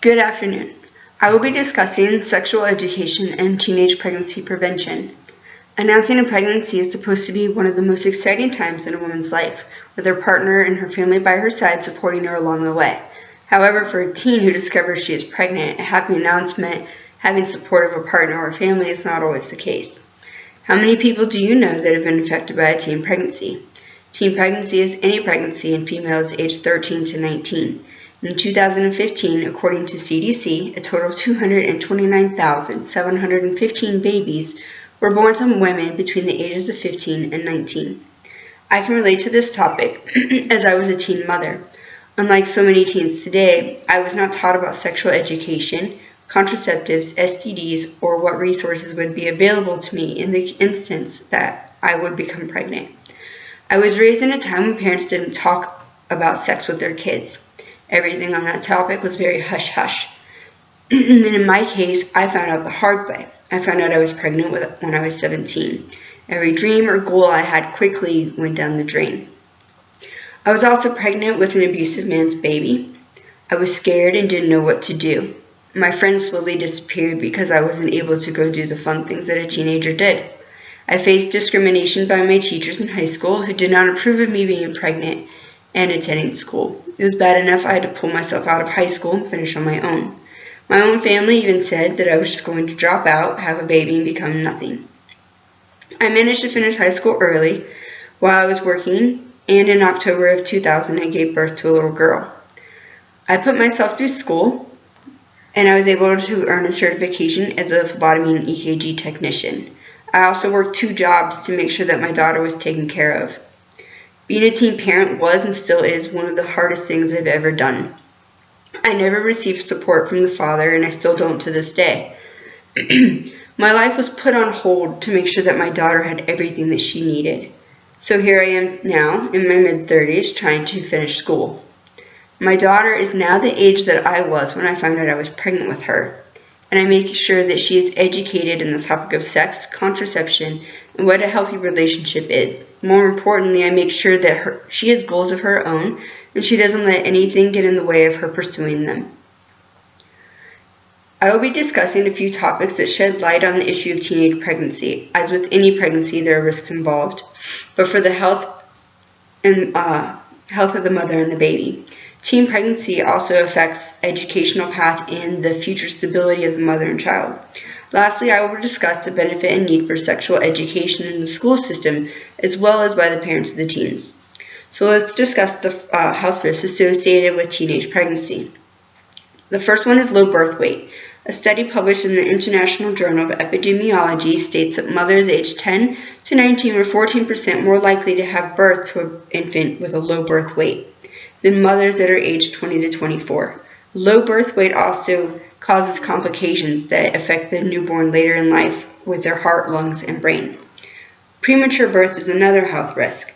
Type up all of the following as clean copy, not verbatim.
Good afternoon. I will be discussing sexual education and teenage pregnancy prevention. Announcing a pregnancy is supposed to be one of the most exciting times in a woman's life, with her partner and her family by her side supporting her along the way. However, for a teen who discovers she is pregnant, a happy announcement, having support of a partner or family is not always the case. How many people do you know that have been affected by a teen pregnancy? Teen pregnancy is any pregnancy in females aged 13 to 19. In 2015, according to CDC, a total of 229,715 babies were born to women between the ages of 15 and 19. I can relate to this topic as I was a teen mother. Unlike so many teens today, I was not taught about sexual education, contraceptives, STDs, or what resources would be available to me in the instance that I would become pregnant. I was raised in a time when parents didn't talk about sex with their kids. Everything on that topic was very hush-hush. And in my case, I found out the hard way. I found out I was pregnant when I was 17. Every dream or goal I had quickly went down the drain. I was also pregnant with an abusive man's baby. I was scared and didn't know what to do. My friends slowly disappeared because I wasn't able to go do the fun things that a teenager did. I faced discrimination by my teachers in high school who did not approve of me being pregnant and attending school. It was bad enough I had to pull myself out of high school and finish on my own. My own family even said that I was just going to drop out, have a baby, and become nothing. I managed to finish high school early while I was working, and in October of 2000 I gave birth to a little girl. I put myself through school, and I was able to earn a certification as a phlebotomy and EKG technician. I also worked 2 jobs to make sure that my daughter was taken care of. Being a teen parent was and still is one of the hardest things I've ever done. I never received support from the father, and I still don't to this day. My life was put on hold to make sure that my daughter had everything that she needed. So here I am now, in my mid-30s, trying to finish school. My daughter is now the age that I was when I found out I was pregnant with her, and I make sure that she is educated in the topic of sex, contraception, and what a healthy relationship is. More importantly, I make sure that she has goals of her own, and she doesn't let anything get in the way of her pursuing them. I will be discussing a few topics that shed light on the issue of teenage pregnancy. As with any pregnancy, there are risks involved, but for the health of the mother and the baby. Teen pregnancy also affects educational path and the future stability of the mother and child. Lastly, I will discuss the benefit and need for sexual education in the school system, as well as by the parents of the teens. So let's discuss the health risks associated with teenage pregnancy. The first one is low birth weight. A study published in the International Journal of Epidemiology states that mothers aged 10 to 19 were 14% more likely to have birth to an infant with a low birth weight than mothers that are aged 20 to 24. Low birth weight also causes complications that affect the newborn later in life with their heart, lungs, and brain. Premature birth is another health risk.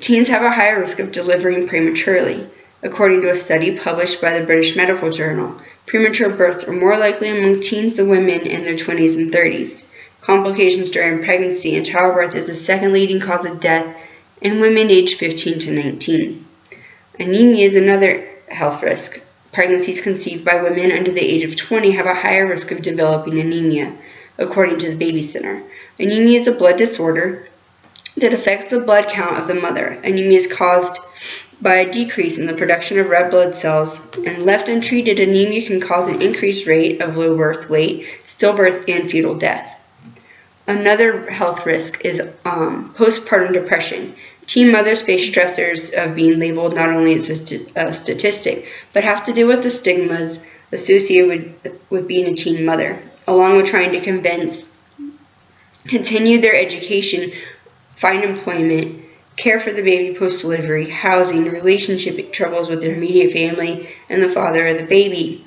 Teens have a higher risk of delivering prematurely. According to a study published by the British Medical Journal, premature births are more likely among teens than women in their 20s and 30s. Complications during pregnancy and childbirth is the second leading cause of death in women aged 15 to 19. Anemia is another health risk. Pregnancies conceived by women under the age of 20 have a higher risk of developing anemia, according to the Baby Center. Anemia is a blood disorder that affects the blood count of the mother. Anemia is caused by a decrease in the production of red blood cells, and left untreated, anemia can cause an increased rate of low birth weight, stillbirth, and fetal death. Another health risk is postpartum depression. Teen mothers face stressors of being labeled not only as a statistic, but have to deal with the stigmas associated with being a teen mother, along with trying to continue their education, find employment, care for the baby post-delivery, housing, relationship troubles with their immediate family, and the father of the baby.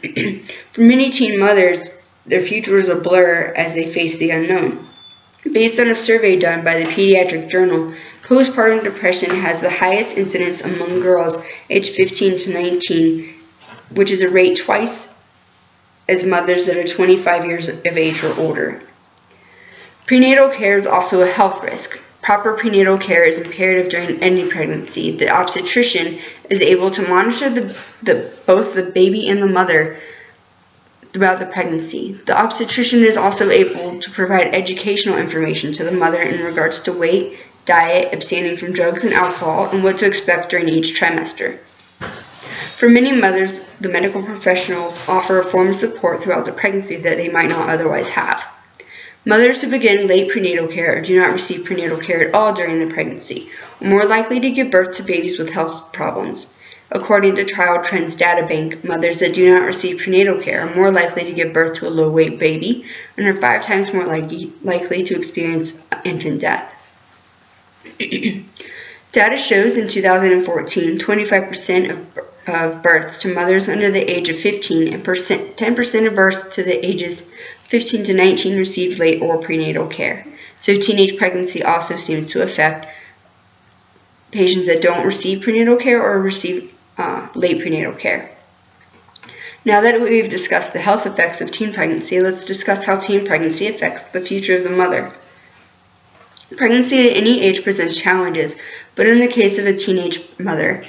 For many teen mothers, their future is a blur as they face the unknown. Based on a survey done by the Pediatric Journal, postpartum depression has the highest incidence among girls aged 15 to 19, which is a rate twice as mothers that are 25 years of age or older. Prenatal care is also a health risk. proper prenatal care is imperative during any pregnancy. The obstetrician is able to monitor both the baby and the mother throughout the pregnancy. The obstetrician is also able to provide educational information to the mother in regards to weight, diet, abstaining from drugs and alcohol, and what to expect during each trimester. For many mothers, the medical professionals offer a form of support throughout the pregnancy that they might not otherwise have. Mothers who begin late prenatal care or do not receive prenatal care at all during the pregnancy are more likely to give birth to babies with health problems. According to Trial Trends Data Bank, mothers that do not receive prenatal care are more likely to give birth to a low-weight baby and are 5 times more likely to experience infant death. Data shows in 2014, 25% of births to mothers under the age of 15 and 10% of births to the ages 15 to 19 received late or prenatal care. So teenage pregnancy also seems to affect patients that don't receive prenatal care or receive late prenatal care. Now that we've discussed the health effects of teen pregnancy, let's discuss how teen pregnancy affects the future of the mother. Pregnancy at any age presents challenges, but in the case of a teenage mother,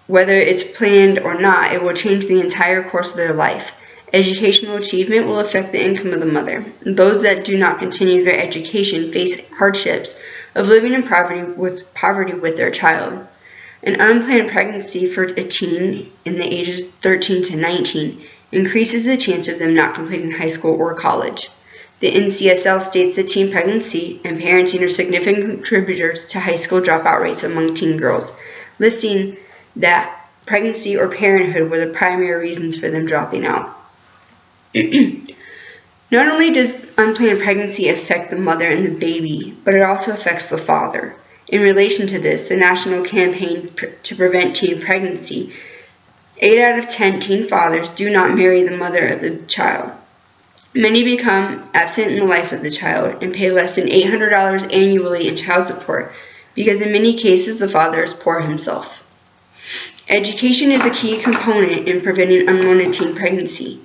whether it's planned or not, it will change the entire course of their life. Educational achievement will affect the income of the mother. Those that do not continue their education face hardships of living in poverty with their child. An unplanned pregnancy for a teen in the ages 13 to 19 increases the chance of them not completing high school or college. The NCSL states that teen pregnancy and parenting are significant contributors to high school dropout rates among teen girls, listing that pregnancy or parenthood were the primary reasons for them dropping out. Not only does unplanned pregnancy affect the mother and the baby, but it also affects the father. In relation to this, the National Campaign to Prevent Teen Pregnancy, 8 out of 10 teen fathers do not marry the mother of the child. Many become absent in the life of the child and pay less than $800 annually in child support because in many cases the father is poor himself. Education is a key component in preventing unwanted teen pregnancy.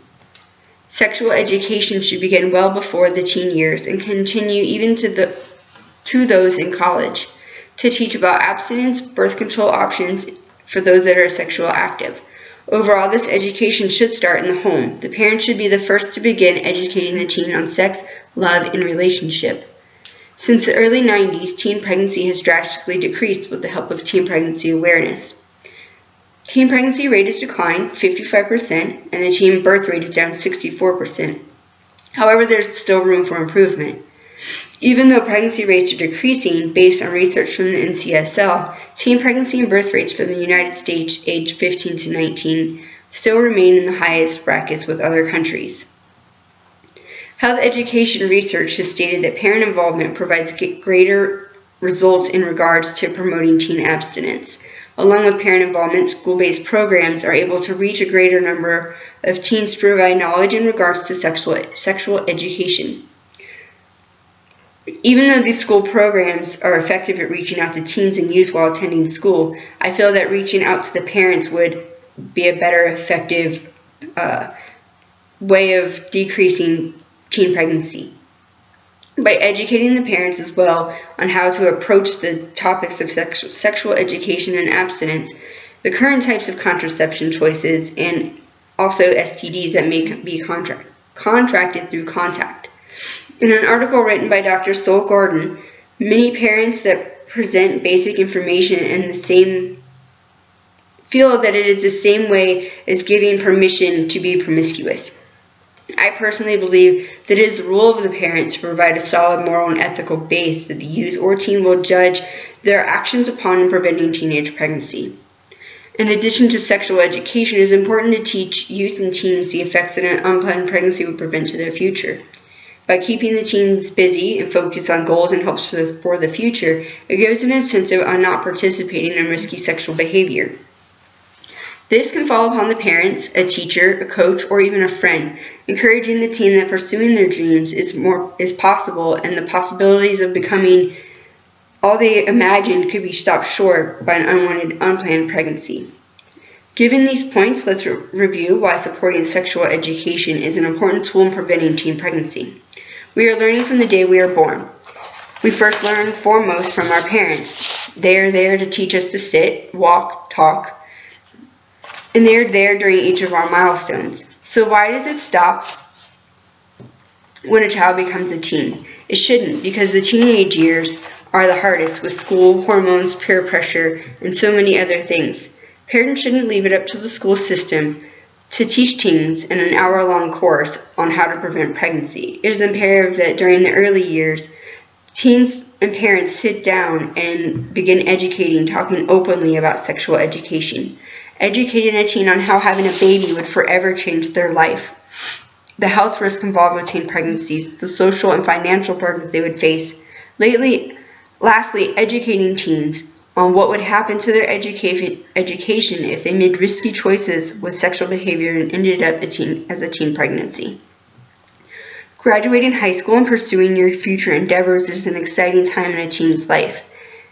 Sexual education should begin well before the teen years and continue even to those in college to teach about abstinence, birth control options for those that are sexually active. Overall, this education should start in the home. The parents should be the first to begin educating the teen on sex, love, and relationship. Since the early 90s, teen pregnancy has drastically decreased with the help of teen pregnancy awareness. Teen pregnancy rate has declined 55%, and the teen birth rate is down 64%. However, there's still room for improvement. Even though pregnancy rates are decreasing based on research from the NCSL, teen pregnancy and birth rates for the United States aged 15 to 19 still remain in the highest brackets with other countries. Health education research has stated that parent involvement provides greater results in regards to promoting teen abstinence. Along with parent involvement, school-based programs are able to reach a greater number of teens to provide knowledge in regards to sexual education. Even though these school programs are effective at reaching out to teens and youth while attending school, I feel that reaching out to the parents would be a better effective way of decreasing teen pregnancy. By educating the parents as well on how to approach the topics of sexual education and abstinence, the current types of contraception choices, and also STDs that may be contracted through contact. In an article written by Dr. Sol Gordon, many parents that present basic information in the same feel that it is the same way as giving permission to be promiscuous. I personally believe that it is the role of the parent to provide a solid moral and ethical base that the youth or teen will judge their actions upon in preventing teenage pregnancy. In addition to sexual education, it is important to teach youth and teens the effects that an unplanned pregnancy would prevent to their future. By keeping the teens busy and focused on goals and hopes for the future, it gives an incentive on not participating in risky sexual behavior. This can fall upon the parents, a teacher, a coach, or even a friend, encouraging the teen that pursuing their dreams is possible and the possibilities of becoming all they imagined could be stopped short by an unwanted, unplanned pregnancy. Given these points, let's review why supporting sexual education is an important tool in preventing teen pregnancy. We are learning from the day we are born. We first learn foremost from our parents. They are there to teach us to sit, walk, talk, and they are there during each of our milestones. So why does it stop when a child becomes a teen? It shouldn't, because the teenage years are the hardest, with school, hormones, peer pressure, and so many other things. Parents shouldn't leave it up to the school system to teach teens in an hour-long course on how to prevent pregnancy. It is imperative that during the early years, teens and parents sit down and begin educating, talking openly about sexual education. Educating a teen on how having a baby would forever change their life, the health risks involved with teen pregnancies, the social and financial burdens they would face. Lastly, educating teens on what would happen to their education if they made risky choices with sexual behavior and ended up as a teen pregnancy. Graduating high school and pursuing your future endeavors is an exciting time in a teen's life.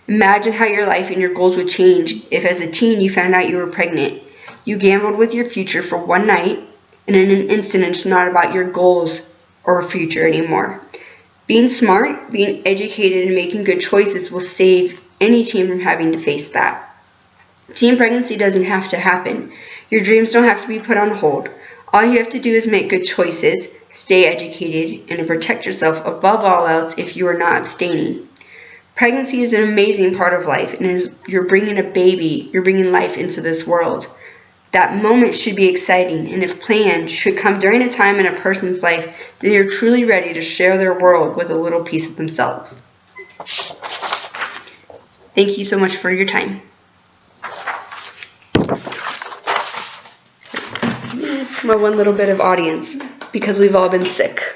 Imagine how your life and your goals would change if as a teen you found out you were pregnant. You gambled with your future for one night, and in an instant it's not about your goals or future anymore. Being smart, being educated, and making good choices will save any teen from having to face that. Teen pregnancy doesn't have to happen. Your dreams don't have to be put on hold. All you have to do is make good choices, stay educated, and protect yourself above all else if you are not abstaining. Pregnancy is an amazing part of life, and as you're bringing a baby, you're bringing life into this world. That moment should be exciting, and if planned, should come during a time in a person's life that they are truly ready to share their world with a little piece of themselves. Thank you so much for your time. My one little bit of audience, because we've all been sick.